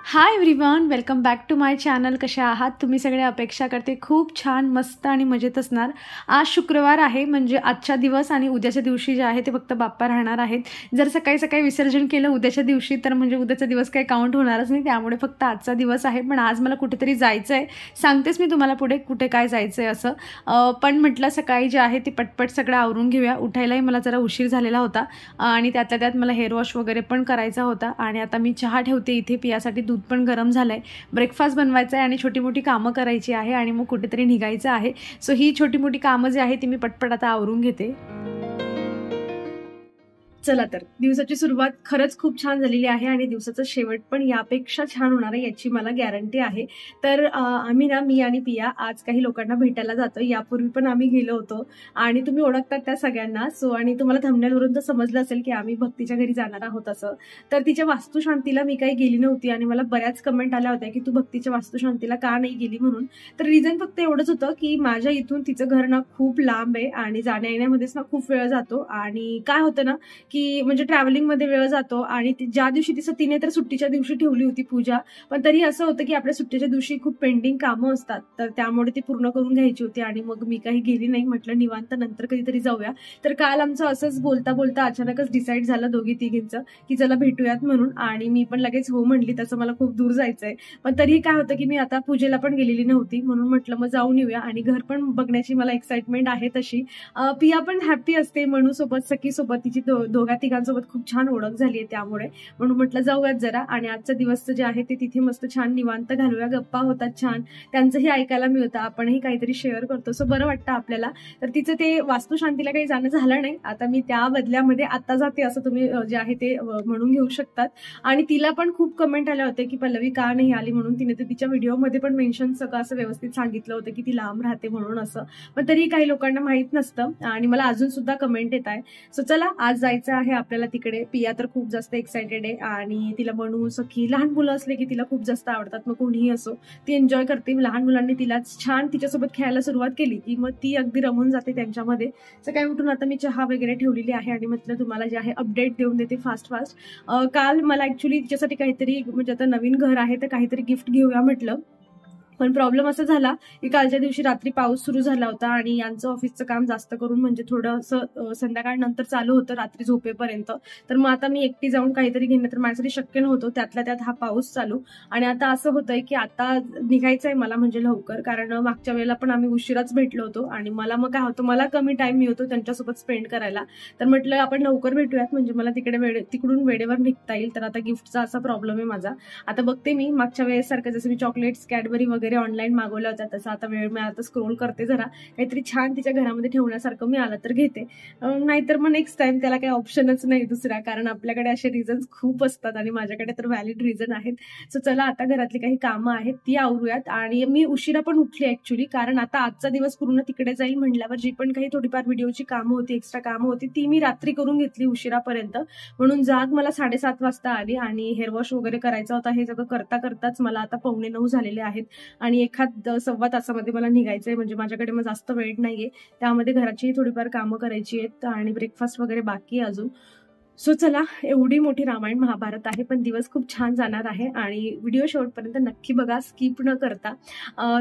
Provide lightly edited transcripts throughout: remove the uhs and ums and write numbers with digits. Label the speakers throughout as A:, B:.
A: High everyone, welcome back to my channel. कशा आहात तुम्ही सगळे? अपेक्षा करते खूप छान, मस्त आणि मजेत असणार. आज शुक्रवार आहे, म्हणजे आजचा दिवस आणि उद्याच्या दिवशी जे आहे ते फक्त बाप्पा राहणार आहेत. जर सकाळी सकाळी विसर्जन केलं उद्याच्या दिवशी तर म्हणजे उद्याचा दिवस काही काउंट होणारच नाही, त्यामुळे फक्त आजचा दिवस आहे. पण आज मला कुठेतरी जायचं आहे, सांगतेच मी तुम्हाला पुढे कुठे काय जायचं आहे असं. पण म्हटलं सकाळी जे आहे ते पटपट सगळं आवरून घेऊया. उठायलाही मला जरा उशीर झालेला होता आणि त्यातल्या त्यात मला हेअर वॉश वगैरे पण करायचा होता. आणि आता मी चहा ठेवते इथे पियासाठी, दूध पण गरम झालंय, ब्रेकफास्ट बनवायचा आहे आणि छोटी मोठी कामं करायची आहे आणि मग कुठेतरी निघायचं आहे. सो ही छोटी मोठी कामं जी आहे ती मी पटपट आता आवरून घेते. चला तर दिवसाची सुरुवात खरंच खूप छान झालेली आहे आणि दिवसाचा शेवट पण यापेक्षा छान होणार आहे याची मला गॅरंटी आहे. तर मी आणि पिया आज काही लोकांना भेटायला जातो. यापूर्वी पण आम्ही गेलो होतो आणि तुम्ही ओळखतात त्या सगळ्यांना. सो आणि तुम्हाला थंबनेलवरून तर समजलं असेल की आम्ही भक्तीच्या घरी जाणार आहोत असं. तर तिच्या वास्तुशांतीला मी काही गेली नव्हती आणि मला बऱ्याच कमेंट आल्या होत्या की तू भक्तीच्या वास्तुशांतीला का नाही गेली म्हणून. तर रिझन फक्त एवढंच होतं की माझ्या इथून तिचं घर ना खूप लांब आहे आणि जाण्या येण्यामध्येच ना खूप वेळ जातो. आणि काय होतं ना की म्हणजे ट्रॅव्हलिंग मध्ये वेळ जातो आणि ज्या दिवशी तिने तर सुट्टीच्या दिवशी ठेवली होती पूजा, पण तरी असं होतं की आपल्या सुट्टीच्या दिवशी खूप पेंडिंग कामं असतात, तर त्यामुळे ती पूर्ण करून घ्यायची होती आणि मग मी काही गेली नाही. म्हटलं निवांत नंतर कधीतरी जाऊया. तर काल आमचं असंच बोलता बोलता अचानकच डिसाईड झालं दोघी तिघींचं की चला भेटूयात म्हणून. आणि मी पण लगेच हो म्हणली, तसं मला खूप दूर जायचंय. पण तरीही काय होतं की मी आता पूजेला पण गेलेली नव्हती म्हणून म्हटलं मग जाऊन येऊया. आणि घर पण बघण्याची मला एक्साइटमेंट आहे तशी. पिया पण हॅप्पी असते मनू सोबत, सखी सोबत, तिची दोघा तिघांसोबत खूप छान ओळख झाली आहे त्यामुळे. म्हणून म्हटलं जाऊयात जरा आणि आजचा दिवस जे आहे ते तिथे मस्त छान निवांत घालूया. गप्पा होतात छान, त्यांचंही ऐकायला मिळतं, आपणही काहीतरी शेअर करतो, सो बरं वाटतं आपल्याला. तर तिचं ते वास्तुशांतीला काही जाणं झालं नाही, आता मी त्या बदल्यामध्ये आता जाते असं तुम्ही जे आहे ते म्हणून घेऊ शकतात. आणि तिला पण खूप कमेंट आल्या होत्या की पल्लवी का नाही आली म्हणून. तिने तर तिच्या व्हिडिओमध्ये पण मेन्शन सगळं असं व्यवस्थित सांगितलं होतं की ती लांब राहते म्हणून असं. पण तरी काही लोकांना माहित नसतं आणि मला अजून सुद्धा कमेंट येत आहे. सो चला आज जायचं आहे आपल्याला तिकडे. पिया तर खूप जास्त एक्सायटेड आहे आणि तिला बनवू सखी, लहान मुलं असले की तिला खूप जास्त आवडतात, मग कोणीही असो ती एन्जॉय करते. लहान मुलांनी तिला छान तिच्यासोबत खेळायला सुरुवात केली की मग ती अगदी रमून जाते त्यांच्यामध्ये. सकाळी उठून आता मी चहा वगैरे ठेवलेली आहे आणि म्हटलं तुम्हाला जे आहे अपडेट देऊन देते फास्ट. काल मला ऍक्च्युली तिच्यासाठी काहीतरी, म्हणजे आता नवीन घर आहे तर काहीतरी गिफ्ट घेऊया म्हटलं. पण प्रॉब्लेम असा झाला की कालच्या दिवशी रात्री पाऊस सुरू झाला होता आणि यांचं ऑफिसचं काम जास्त करून म्हणजे थोडंसं संध्याकाळ नंतर चालू होतं रात्री झोपेपर्यंत. तर मग आता मी एकटी जाऊन काहीतरी घेणं तर माझ्यासाठी शक्य नव्हतं, त्यातल्या त्यात हा पाऊस चालू. आणि आता असं होतंय की आता निघायचंय मला म्हणजे लवकर, कारण मागच्या वेळेला पण आम्ही उशिराच भेटलो होतो आणि मला मग काय होतं, मला कमी टाइम मिळतो त्यांच्यासोबत स्पेंड करायला. तर म्हटलं आपण लवकर भेटूयात म्हणजे मला तिकडून वेळेवर निघता येईल. तर आता गिफ्टचा असा प्रॉब्लेम आहे माझा. आता बघते मी मागच्या वेळेसारखं जसं मी चॉकलेट्स कॅडबरी वगैरे ऑनलाईन मागवल्या होत्या तसं आता वेळ मिळाला तर स्क्रोल करते जरा, काहीतरी छान तिच्या घरामध्ये ठेवण्यासारखं मिळालं तर घेते, नाहीतर मग नेक्स्ट टाइम त्याला काही ऑप्शनच नाही दुसरा, कारण आपल्याकडे असे रिझन्स खूप असतात आणि माझ्याकडे तर व्हॅलिड रिझन आहेत. सो चला आता घरातली काही कामं आहेत ती आवरूयात. आणि मी उशिरा पण उठली ऍक्च्युली, कारण आता आजचा दिवस पूर्ण तिकडे जाईल म्हणल्यावर जी पण काही थोडीफार व्हिडिओची कामं होती, एक्स्ट्रा कामं होती ती मी रात्री करून घेतली उशिरापर्यंत. म्हणून जाग मला 7:30 वाजता आली आणि हेअर वॉश वगैरे करायचा होता. हे सगळं करता करताच मला आता 8:45 झालेले आहेत आणि एखाद सव्वा तासामध्ये मला निघायचंय, म्हणजे माझ्याकडे मग जास्त वेळ नाहीये. त्यामध्ये घराची थोडीफार कामं करायची आहेत आणि ब्रेकफास्ट वगैरे बाकी आहे अजून. सो चला, एवढी मोठी रामायण महाभारत आहे पण दिवस खूप छान जाणार आहे आणि व्हिडिओ शेवटपर्यंत नक्की बघा, स्किप न करता.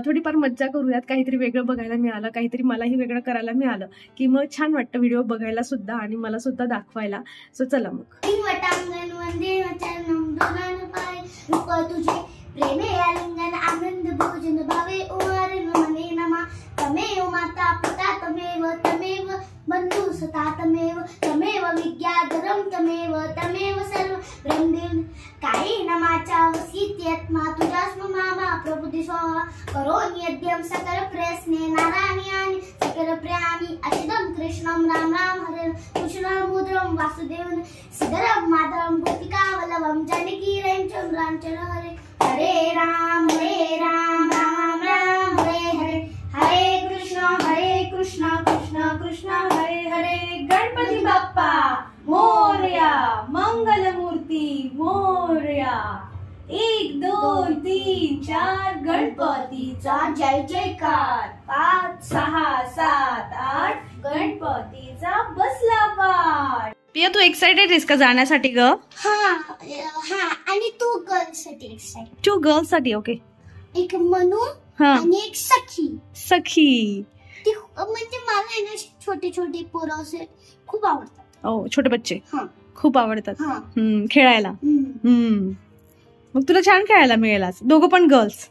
A: थोडीफार मज्जा करूयात, काहीतरी वेगळं बघायला मिळालं, काहीतरी मलाही वेगळं करायला मिळालं की मग छान वाटतं व्हिडिओ बघायला सुद्धा आणि मला सुद्धा दाखवायला. सो चला मग.
B: प्रेमे आलिंगन आनंद भोजन भावे उमारे मने नमा तमेव माता पिता तमेव बंधु सता तमेव विद्याधरम तमेव सर्व ब्रह्मदेव काही नमाचा वसीत्यात्मा तुझ्यास्म मामा प्रभुदे स्वाहा करोमि यद्यं सकल प्रयत्ने नारायणानि सकल प्रियामि अचिदं कृष्णं राम हरे कृष्णमुद्रं वासुदेवं सिद्धरं माधवं गोपिकावल्लभं जानकी रामचंद्र हरे हरे राम राम राम हरे हरे हरे कृष्ण कृष्ण कृष्ण हरे हरे. गणपती बाप्पा मोरया, मंगलमूर्ती मोरया. 1 2 3 4 गणपतीचा जय जयकार. 5 6 7 8 गणपतीचा बसला पाठ.
A: पिया तू एक्साइटेड आहेस का जाण्यासाठी ग?
B: हा आणि तू गर्ल्स साठी एक्साइटेड?
A: टू गर्ल्स साठी. ओके.
B: एक मनू आणि एक सखी. ती म्हणजे मला आहे ना छोटे छोटे पोरं असे खूप आवडतात.
A: छोटे बच्चे खूप आवडतात खेळायला. मग तुला छान खेळायला मिळेल आज. दोघं पण गर्ल्स.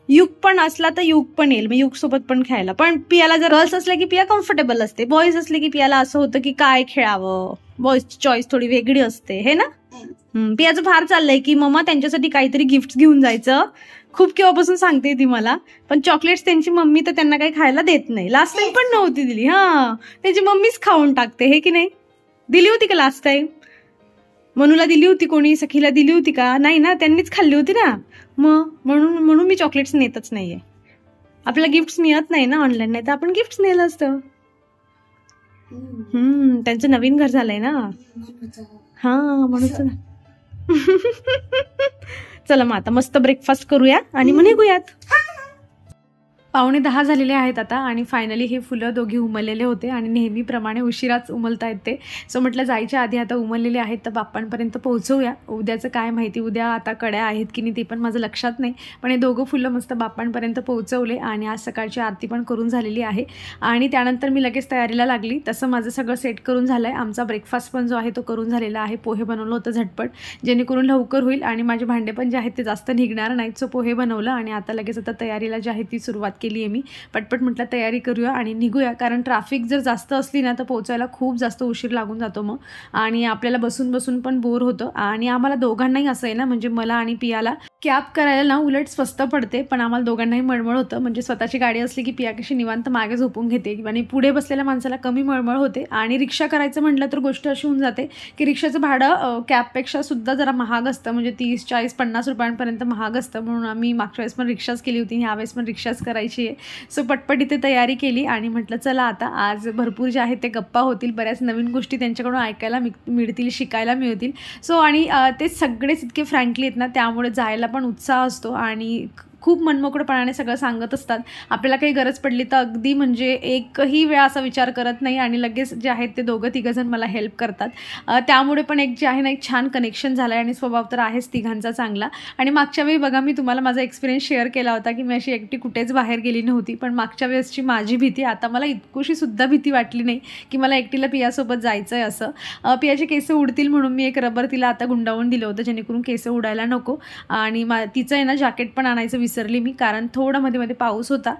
A: युग पण असला तर युग पण येईल, मग युग सोबत पण खेळायला. पण पियाला जर गर्ल्स असले की पिया कम्फर्टेबल असते, बॉईज असले की पियाला असं होतं की काय खेळावं. बॉईजची चॉईस थोडी वेगळी असते हे ना. पियाचं फार चाललंय की मम्मा त्यांच्यासाठी काहीतरी गिफ्ट घेऊन जायचं. खूप केव्हापासून सांगते ती मला, पण चॉकलेट्स त्यांची मम्मी तर त्यांना काही खायला देत नाही. लास्ट टाइम पण नव्हती दिली. त्यांची मम्मीच खाऊन टाकते हे की नाही. दिली होती का लास्ट टाइम? मनूला दिली होती कोणी? सखीला दिली होती का? नाही ना, त्यांनीच खाल्ली होती ना. मग म्हणून मी चॉकलेट्स नेतच नाहीये. आपल्याला गिफ्ट मिळत नाही ना ऑनलाईन, नाही तर आपण गिफ्ट नेलं असतं. त्यांचं नवीन घर झालंय ना. म्हणून चला मग आता मस्त ब्रेकफास्ट करूया आणि मग निघूयात. 9:45 झालेले आहेत आता आणि फायनली हे फुलं दोघी उमललेले होते आणि नेहमीप्रमाणे उशिराच उमलतायत ते. सो म्हटलं जायच्या आधी आता उमललेले आहेत तर बाप्पांपर्यंत पोहोचवूया. उद्याचं काय माहिती, उद्या आता कड्या आहेत की नाही ते पण माझं लक्षात नाही, पण हे दोघं फुलं मस्त बाप्पांपर्यंत पोहोचवले आणि आज सकाळची आरती पण करून झालेली आहे आणि त्यानंतर मी लगेच तयारीला लागली. तसं माझं सगळं सेट करून झालं आहे. आमचा ब्रेकफास्ट पण जो आहे तो करून झालेला आहे. पोहे बनवलं होतं झटपट, जेणेकरून लवकर होईल आणि माझे भांडे पण जे आहेत ते जास्त निघणार नाहीत. सो पोहे बनवलं आणि आता लगेच आता तयारीला जी आहे ती सुरुवात केली आहे मी. पटपट म्हटलं तयारी करूया आणि निघूया, कारण ट्रॅफिक जर जास्त असली ना तर पोहोचायला खूप जास्त उशीर लागून जातो मग, आणि आपल्याला बसून बसून पण बोर होतं. आणि आम्हाला दोघांनाही असं आहे ना, म्हणजे मला आणि पियाला कॅब करायला ना उलट स्वस्त पडते, पण आम्हाला दोघांनाही मळमळ होतं. म्हणजे स्वतःची गाडी असली की पिया कशी निवांत मागे झोपून घेते आणि पुढे बसलेल्या माणसाला कमी मळमळ होते. आणि रिक्षा करायचं म्हटलं तर गोष्ट अशी होऊन जाते की रिक्षाचं भाडं कॅबपेक्षा सुद्धा जरा महाग असतं, म्हणजे 30, 40, 50 रुपयांपर्यंत महाग असतं. म्हणून आम्ही मागच्या वेळेस पण रिक्षाच केली होती, ह्यावेळेस पण रिक्षाच करायची आहे. सो पटपट इथे तयारी केली आणि म्हटलं चला आता आज भरपूर जे आहेत ते गप्पा होतील, बऱ्याच नवीन गोष्टी त्यांच्याकडून ऐकायला मिळतील, शिकायला मिळतील. सो आणि ते सगळेच इतके फ्रँकली आहेत ना, त्यामुळे जायला पण उत्साह असतो आणि खूप मनमोकळेपणाने सगळं सांगत असतात. आपल्याला काही गरज पडली तर अगदी म्हणजे एकही वेळा असा विचार करत नाही आणि लगेच जे आहेत ते दोघं तिघंजण मला हेल्प करतात. त्यामुळे पण एक जे आहे ना एक छान कनेक्शन झालं आहे आणि स्वभाव तर आहेच तिघांचा चांगला. आणि मागच्या वेळी बघा मी तुम्हाला माझा एक्सपिरियन्स शेअर केला होता की मी अशी एकटी कुठेच बाहेर गेली नव्हती, पण मागच्या वेळेसची माझी भीती आता मला इतकुशी सुद्धा भीती वाटली नाही की मला एकटीला पियासोबत जायचं आहे असं. पियाचे केस उडतील म्हणून मी एक रबर तिला आता गुंडावून दिलं होतं, जेणेकरून केस उडायला नको. आणि तिचं आहे ना जॅकेट पण आणायचं विसरली मी, कारण थोडं मध्ये मध्ये पाऊस होता.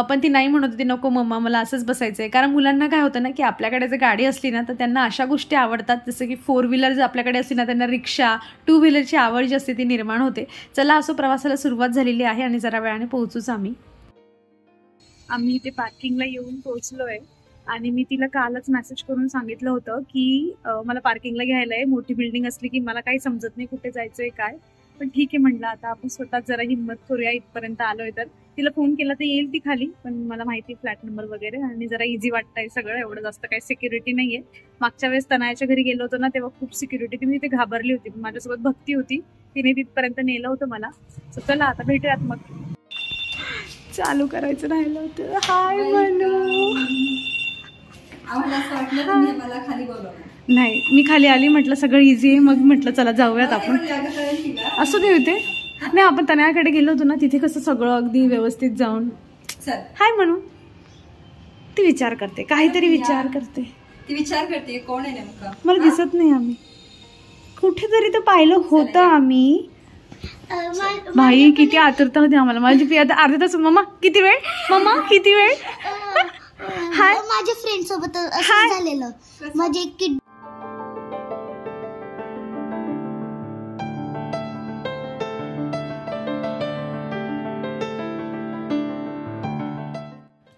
A: पण ती नाही म्हणत होती नको मम्मा मला असंच बसायचं आहे. कारण मुलांना काय होतं ना की आपल्याकडे जर गाडी असली ना तर त्यांना अशा गोष्टी आवडतात, जसं की 4 व्हीलर जर आपल्याकडे असली ना त्यांना रिक्षा 2 व्हीलरची आवड जी असते ती निर्माण होते. चला असो प्रवासाला सुरुवात झालेली आहे आणि जरा वेळाने पोहोचूच आम्ही इथे पार्किंगला येऊन पोहोचलो आहे. आणि मी तिला कालच मेसेज करून सांगितलं होतं की मला पार्किंगला घ्यायला आहे. मोठी बिल्डिंग असली की मला काही समजत नाही कुठे जायचं आहे काय, पण ठीक आहे म्हटलं आता आपण स्वतः जरा हिंमत करूया. इथपर्यंत आलोय तर तिला फोन केला तर येईल ती खाली, पण मला माहिती फ्लॅट नंबर वगैरे आणि जरा इझी वाटतंय सगळं, एवढं जास्त काही सिक्युरिटी नाहीये. मागच्या वेळेस तनयाच्या घरी गेलो होतो ना तेव्हा खूप सिक्युरिटी, मी तिथे घाबरली होती. माझ्यासोबत भक्ती होती, तिने तिथपर्यंत नेलं होतं मला. चला आता भेटूयात. मग चालू करायचं राहिलं होतं. हाय मनू,
C: मला खाली बोलवलं
A: नाही मी खाली आली, म्हटलं सगळं इझी आहे, मग म्हटलं चला जाऊयात आपण. असं ते होते नाही, आपण तनयाकडे गेलो होतो ना तिथे कसं सगळं अगदी व्यवस्थित जाऊन. हाय म्हणून ती विचार करते, काहीतरी विचार करते.
C: ती विचार करते कोण आहे नेमका,
A: मला दिसत नाही. आम्ही कुठेतरी तर पाहिलं होतं आम्ही. भाई किती आतुरता होती आम्हाला. माझी पिया आता अर्धा तास मम्मा किती वेळ, मम्मा किती वेळ. हाय
B: माझ्या फ्रेंड सोबत असं झालेलं. माझी एक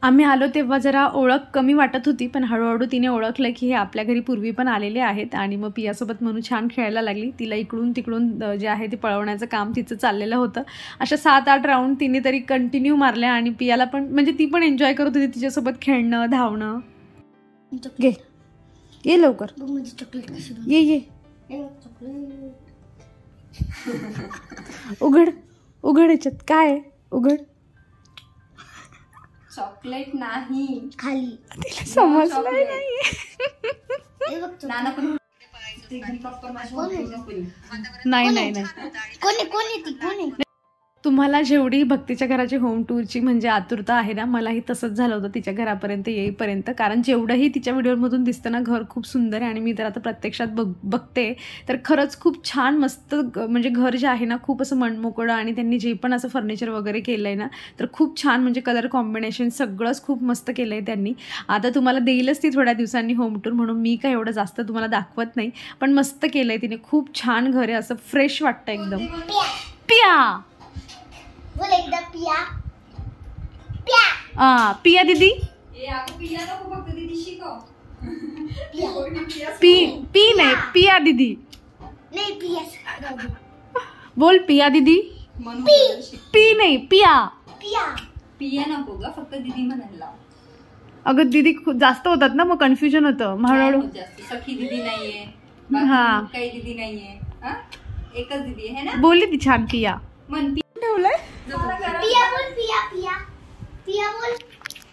A: आम्ही आलो तेव्हा जरा ओळख कमी वाटत होती, पण हळूहळू तिने ओळखलं की हे आपल्या घरी पूर्वी पण आलेले आहेत. आणि मग पियासोबत म्हणून छान खेळायला लागली. तिला इकडून तिकडून जे आहे ते पळवण्याचं काम तिचं चाललेलं होतं. अशा 7-8 राऊंड तिने तरी कंटिन्यू मारल्या आणि पियाला पण म्हणजे ती पण एन्जॉय करत होती तिच्यासोबत खेळणं धावणं. घे ये लवकर, ये उघड उघड, याच्यात काय उघड.
C: चॉकलेट नाही
B: खाली,
A: तिला समजलं नाही.
C: नाना पण
A: नाही नाही नाही तुम्हाला जेवढी भक्तीच्या घराची होम टूरची म्हणजे आतुरता आहे ना, मलाही तसंच झालं होतं तिच्या घरापर्यंत येईपर्यंत. कारण जेवढंही तिच्या व्हिडिओमधून दिसतं ना, घर खूप सुंदर आहे आणि मी तर आता प्रत्यक्षात बघते तर खरंच खूप छान मस्त म्हणजे घर जे आहे ना, खूप असं मनमोकळं आणि त्यांनी जे पण असं फर्निचर वगैरे केलं आहे ना, तर खूप छान म्हणजे कलर कॉम्बिनेशन सगळंच खूप मस्त केलं आहे त्यांनी. आता तुम्हाला देईलच ती थोड्या दिवसांनी होम टूर, म्हणून मी काय एवढं जास्त तुम्हाला दाखवत नाही, पण मस्त केलं आहे तिने. खूप छान घर आहे, असं फ्रेश वाटतं एकदम. पिया
B: बोल एकदा पिया
A: पिया दीदी पी नाही पिया दीदी बोल पिया दीदी पी नाही पिया
C: पिया नको ग, फक्त दीदी म्हणायला.
A: अगं दीदी जास्त होतात ना, मग कन्फ्युजन होतं हळूहळू.
C: सखी दीदी नाहीये, काही दीदी नाहीये, एकच दीदी आहे ना.
A: बोलली ती छान पिया
C: मन
A: ठेवलंय.
B: पिया बोल पिया पिया पिया बोल.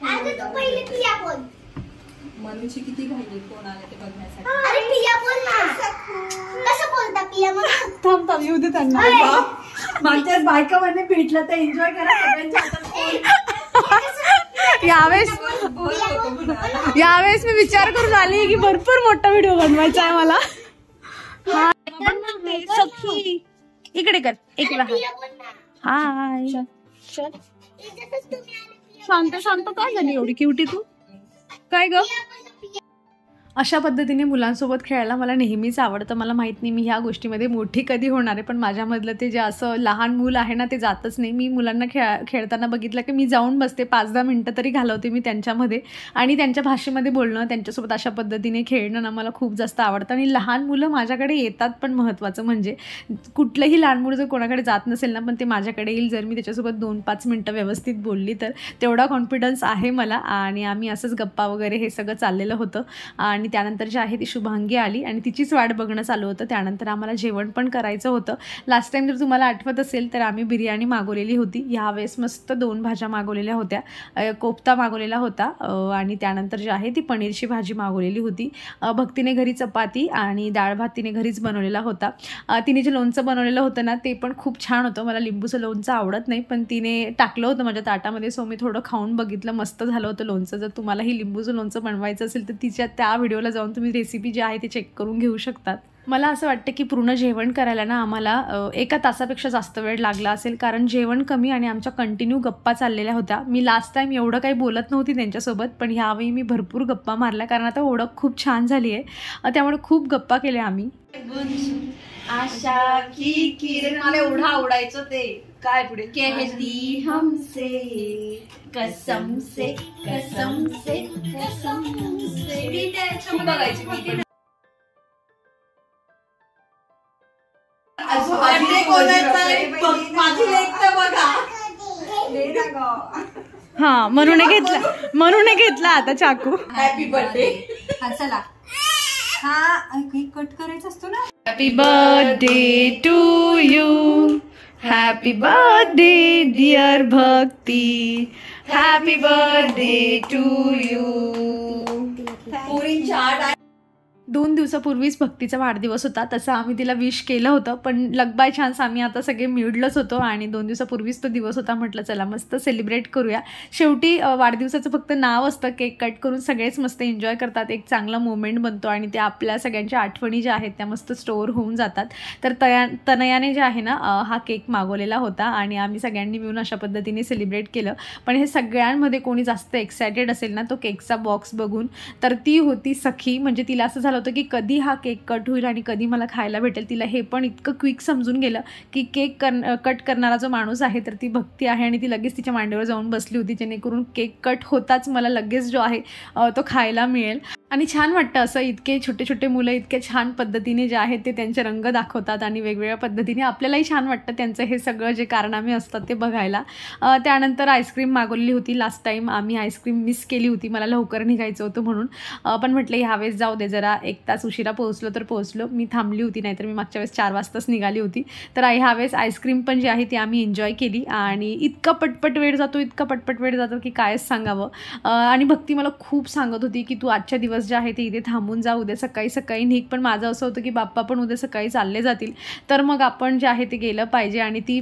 B: अगं तू पहिले पिया बोल.
C: मनुची किती घाई कोण आले ते बघण्यासाठी.
B: अरे पिया बोल ना. कसं बोलता पिया बोल.
A: थांब येऊ दे त्यांना. माझ्या बायकामध्ये भेटलं तर एन्जॉय करा यावेळेस मी विचार करून आली की भरपूर मोठा व्हिडिओ बनवायचा आहे मला. सखी इकडे कर एक वेळा. हाय शांत शांत काय झाली एवढी क्युटी तू काय ग. अशा पद्धतीने मुलांसोबत खेळायला मला नेहमीच आवडतं. मला माहीत नाही मी ह्या गोष्टीमध्ये मोठी कधी होणार आहे, पण माझ्यामधलं ते जे असं लहान मूल आहे ना, ते जातच नाही. मी मुलांना खेळताना बघितलं की मी जाऊन बसते, 5-10 मिनटं तरी घालवते मी त्यांच्यामध्ये आणि त्यांच्या भाषेमध्ये बोलणं, त्यांच्यासोबत अशा पद्धतीने खेळणं ना मला खूप जास्त आवडतं. आणि लहान मुलं माझ्याकडे येतात, पण महत्त्वाचं म्हणजे कुठलंही लहान मुलं जर कोणाकडे जात नसेल ना, पण ते माझ्याकडे येईल जर मी त्याच्यासोबत 2-5 मिनटं व्यवस्थित बोलली तर. तेवढा कॉन्फिडन्स आहे मला. आणि आम्ही असंच गप्पा वगैरे हे सगळं चाललेलं होतं. आणि त्यानंतर जी आहे ती शुभांगी आली आणि तिचीच वाट बघणं चालू होतं. त्यानंतर आम्हाला जेवण पण करायचं होतं. लास्ट टाइम जर तुम्हाला आठवत असेल तर आम्ही बिर्याणी मागवलेली होती. ह्यावेळेस मस्त 2 भाज्या मागवलेल्या होत्या. कोफ्ता मागवलेला होता आणि त्यानंतर जी आहे ती पनीरची भाजी मागवलेली होती. भक्तीने घरी चपाती आणि डाळ भात तिने घरीच बनवलेला होता. तिने जे लोणचं बनवलेलं होतं ना, ते पण खूप छान होतं. मला लिंबूचं लोणचं आवडत नाही, पण तिने टाकलं होतं माझ्या ताटामध्ये, सो मी थोडं खाऊन बघितलं. मस्त झालं होतं लोणचं. जर तुम्हालाही लिंबूचं लोणचं बनवायचं असेल तर तिच्या त्या व्हिडिओला जाऊन तुम्ही रेसिपी जी आहे ती चेक करून घेऊ शकतात. मला असं वाटतं की पूर्ण जेवण करायला ना आम्हाला 1 तासापेक्षा जास्त वेळ लागला असेल, कारण जेवण कमी आणि आमच्या कंटिन्यू गप्पा चाललेल्या होत्या. मी लास्ट टाइम एवढं काही बोलत नव्हती त्यांच्यासोबत, पण ह्यावेळी मी भरपूर गप्पा मारल्या, कारण आता ओळख खूप छान झाली आहे, त्यामुळे खूप गप्पा केल्या आम्ही.
C: आशा की किरण मला एवढं आवडायचं ते काय पुढे कहती हमसे कसम से कसम से कसम से बघायची मी.
A: हा म्हणून घेतला आता चाकू.
C: Happy birthday. चला हा कट करायचा असतो ना.
A: Happy birthday to you. Happy birthday dear Bhakti. Happy birthday to you. 2 दिवसापूर्वीच भक्तीचा वाढदिवस होता. तसं आम्ही तिला विश केलं होतं, पण लक बाय चान्स आम्ही आता सगळे मिळलंच होतो आणि 2 दिवसापूर्वीच तो दिवस होता. म्हटलं चला मस्त सेलिब्रेट करूया. शेवटी वाढदिवसाचं फक्त नाव असतं, केक कट करून सगळेच मस्त एन्जॉय करतात, एक चांगला मोमेंट बनतो आणि ते आपल्या सगळ्यांच्या आठवणी ज्या आहेत त्या मस्त स्टोअर होऊन जातात. तर तनयाने जे आहे ना हा केक मागवलेला होता आणि आम्ही सगळ्यांनी मिळून अशा पद्धतीने सेलिब्रेट केलं. पण हे सगळ्यांमध्ये कोणी जास्त एक्सायटेड असेल ना तो केकचा बॉक्स बघून, तर ती होती सखी. म्हणजे तिला असं झालं होतं की कधी हा केक कट होईल आणि कधी मला खायला भेटेल. तिला हे पण इतकं क्विक समजून गेलं की केक कट करणारा जो माणूस आहे तर ती भक्ती आहे आणि ती लगेच तिच्या मांडीवर जाऊन बसली होती, जेणेकरून केक कट होताच मला लगेच जो आहे तो खायला मिळेल. आणि छान वाटतं असं, इतके छोटे छोटे मुलं इतके छान पद्धतीने जे आहेत ते त्यांचे रंग दाखवतात आणि वेगवेगळ्या पद्धतीने आपल्यालाही छान वाटतं त्यांचं हे सगळं जे कारनामे असतात ते बघायला. त्यानंतर आईस्क्रीम मागवलेली होती. लास्ट टाईम आम्ही आईस्क्रीम मिस केली होती, मला लवकर निघायचं होतं म्हणून. पण म्हटलं ह्यावेळेस जाऊ दे, जरा 1 तास उशिरा पोहोचलो तर पोहोचलो. मी थांबली होती, नाहीतर मी मागच्या वेळेस 4 वाजताच निघाली होती. तर ह्यावेळेस आईस्क्रीम पण जी आहे ती आम्ही एन्जॉय केली आणि इतका पटपट वेळ जातो की कायच सांगावं. आणि भक्ती मला खूप सांगत होती की तू आजच्या दिवस दिवस जे आहे ते इथे थांबून जा, उद्या सकाळी सकाळी निघ. पण माझं असं होतं की बाप्पा पण उद्या सकाळी चालले जातील, तर मग आपण जे आहे ते गेलं पाहिजे. आणि ती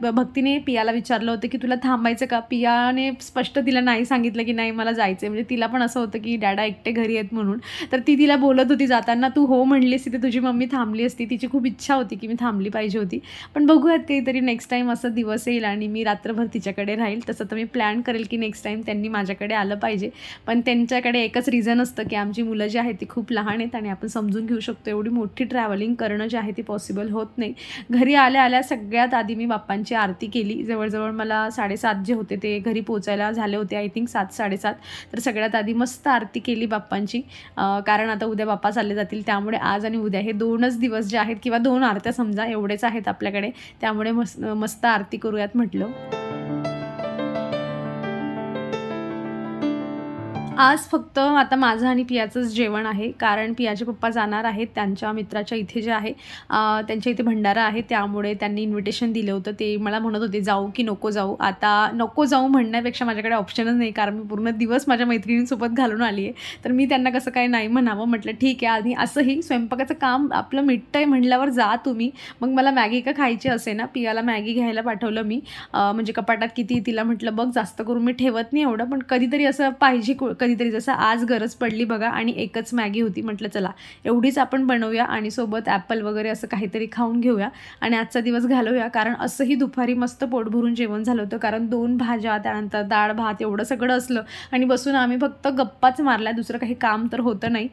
A: भक्तीने पियाला विचारलं होतं की तुला थांबायचं का. पियाने स्पष्ट तिला नाही सांगितलं की नाही मला जायचं. म्हणजे तिला पण असं होतं की डॅडा एकटे घरी आहेत म्हणून. तर ती तिला बोलत होती जाताना, तू हो म्हणलीस तिथे तुझी मम्मी थांबली असती. तिची खूप इच्छा होती की मी थांबली पाहिजे होती. पण बघूयात काहीतरी नेक्स्ट टाईम असं दिवस येईल आणि मी रात्रभर तिच्याकडे राहील. तसं तर मी प्लॅन करेल की नेक्स्ट टाईम त्यांनी माझ्याकडे आलं पाहिजे. पण त्यांच्याकडे एकच रिझन असतं की आमची मुलं जी आहेत ती खूप लहान आहेत आणि आपण समजून घेऊ शकतो एवढी मोठी ट्रॅव्हलिंग करणं जे आहे ती पॉसिबल होत नाही. घरी आल्या आल्या सगळ्यात आधी मी बाप्पांची आरती केली. जवळजवळ मला 7:30 जे होते ते घरी पोचायला झाले होते, आय थिंक 7-7:30. तर सगळ्यात आधी मस्त आरती केली बाप्पांची, कारण आता उद्या बाप्पा चालले जातील. त्यामुळे आज आणि उद्या हे 2च दिवस जे आहेत किंवा 2 आरत्या समजा एवढेच आहेत आपल्याकडे, त्यामुळे मस्त आरती करूयात म्हटलं. आज फक्त आता माझं आणि पियाचंच जेवण आहे, कारण पियाचे पप्पा जाणार आहेत त्यांच्या मित्राच्या इथे जे आहे त्यांच्या इथे भंडारा आहे, त्यामुळे त्यांनी इन्व्हिटेशन दिलं होतं. ते मला म्हणत होते जाऊ की नको जाऊ. आता नको जाऊ म्हणण्यापेक्षा माझ्याकडे ऑप्शनच नाही, कारण मी पूर्ण दिवस माझ्या मैत्रिणींसोबत घालून आली आहे. तर मी त्यांना कसं काय नाही म्हणावं, म्हटलं ठीक आहे. आणि असंही स्वयंपाकाचं काम आपलं मिटतं आहे म्हणल्यावर जा तुम्ही. मग मला मॅगी का खायची असे ना, पियाला मॅगी घ्यायला पाठवलं मी. म्हणजे कपाटात किती तिला म्हटलं बघ जास्त करून मी ठेवत नाही एवढं, पण कधीतरी असं पाहिजे, कधीतरी जसं आज गरज पडली बघा. आणि एकच मॅगी होती, म्हटलं चला एवढीच आपण बनवूया आणि सोबत ॲपल वगैरे असं काहीतरी खाऊन घेऊया आणि आजचा दिवस घालवूया. कारण असंही दुपारी मस्त पोट भरून जेवण झालं होतं, कारण 2 भाज्या त्यानंतर डाळ भात एवढं सगळं असलं आणि बसून आम्ही फक्त गप्पाच मारल्या, दुसरं काही काम तर होतं नाही.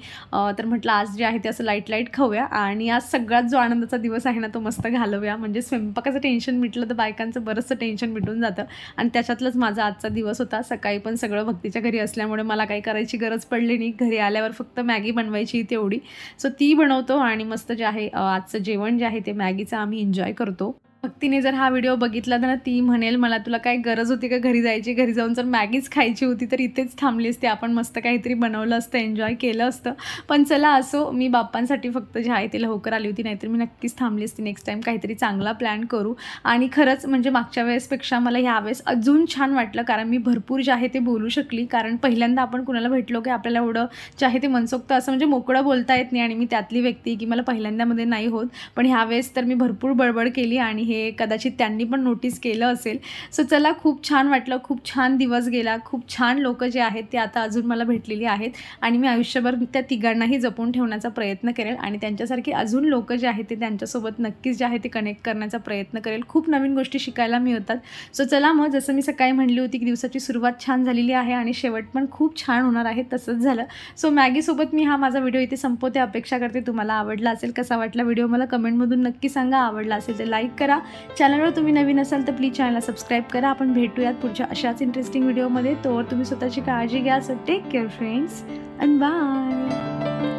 A: तर म्हटलं आज जे आहे ते असं लाईट खाऊया आणि आज सगळ्यात जो आनंदाचा दिवस आहे ना तो मस्त घालवूया. म्हणजे स्वयंपाकाचं टेन्शन मिटलं तर बायकांचं बरंचसं टेन्शन मिटून जातं आणि त्याच्यातलंच माझा आजचा दिवस होता. सकाळी पण सगळं भक्तीच्या घरी असल्यामुळे मला काही करायची गरज पडली नाही. घरी आल्यावर फक्त मॅगी बनवायची तेवढी, सो ती बनवतो आणि मस्त जे आहे आजचं जेवण जे आहे ते मॅगीचं आम्ही एन्जॉय करतो. भक्तीने जर हा व्हिडिओ बघितला तर ती म्हणेल मला तुला काय गरज होती का घरी जायची, घरी जाऊन जर मॅगीच खायची होती तर इथेच थांबली असते, आपण मस्त काहीतरी बनवलं असतं, एन्जॉय केलं असतं. पण चला असो, मी बाप्पांसाठी फक्त जे आहे ते लवकर आली होती, नाहीतर मी नक्कीच थांबली असती. नेक्स्ट टाईम काहीतरी चांगला प्लॅन करू. आणि खरंच म्हणजे मागच्या वेळेसपेक्षा मला ह्यावेळेस अजून छान वाटलं, कारण मी भरपूर जे आहे ते बोलू शकली. कारण पहिल्यांदा आपण कुणाला भेटलो की आपल्याला एवढं जे आहे ते मनसोक्त असं म्हणजे मोकळं बोलता येत नाही आणि मी त्यातली व्यक्ती की मला पहिल्यांदामध्ये नाही होत. पण ह्यावेळेस तर मी भरपूर बडबड केली आणि हे कदाचित त्यांनी पण नोटीस केलं असेल. सो चला, खूप छान वाटलं, खूप छान दिवस गेला, खूप छान लोक जे आहेत ते आता अजून मला भेटलेली आहेत आणि मी आयुष्यभर त्या तिघांनाही जपून ठेवण्याचा प्रयत्न करेल आणि त्यांच्यासारखी अजून लोक जे आहेत ते त्यांच्यासोबत नक्कीच जे आहे ते कनेक्ट करण्याचा प्रयत्न करेल. खूप नवीन गोष्टी शिकायला मिळतात. सो चला मग, जसं मी सकाळी म्हणली होती की दिवसाची सुरुवात छान झालेली आहे आणि शेवट पण खूप छान होणार आहे, तसंच झालं. सो मॅगीसोबत मी हा माझा व्हिडिओ इथे संपवते. अपेक्षा करते तुम्हाला आवडला असेल. कसा वाटला व्हिडिओ मला कमेंटमधून नक्की सांगा. आवडला असेल तर लाईक करा. चॅनलवर तुम्ही नवीन असाल तर प्लीज चॅनलला सबस्क्राईब करा. आपण भेटूयात पुढच्या अशाच इंटरेस्टिंग व्हिडिओमध्ये. तोवर तुम्ही स्वतःची काळजी घ्या. So take care friends and bye.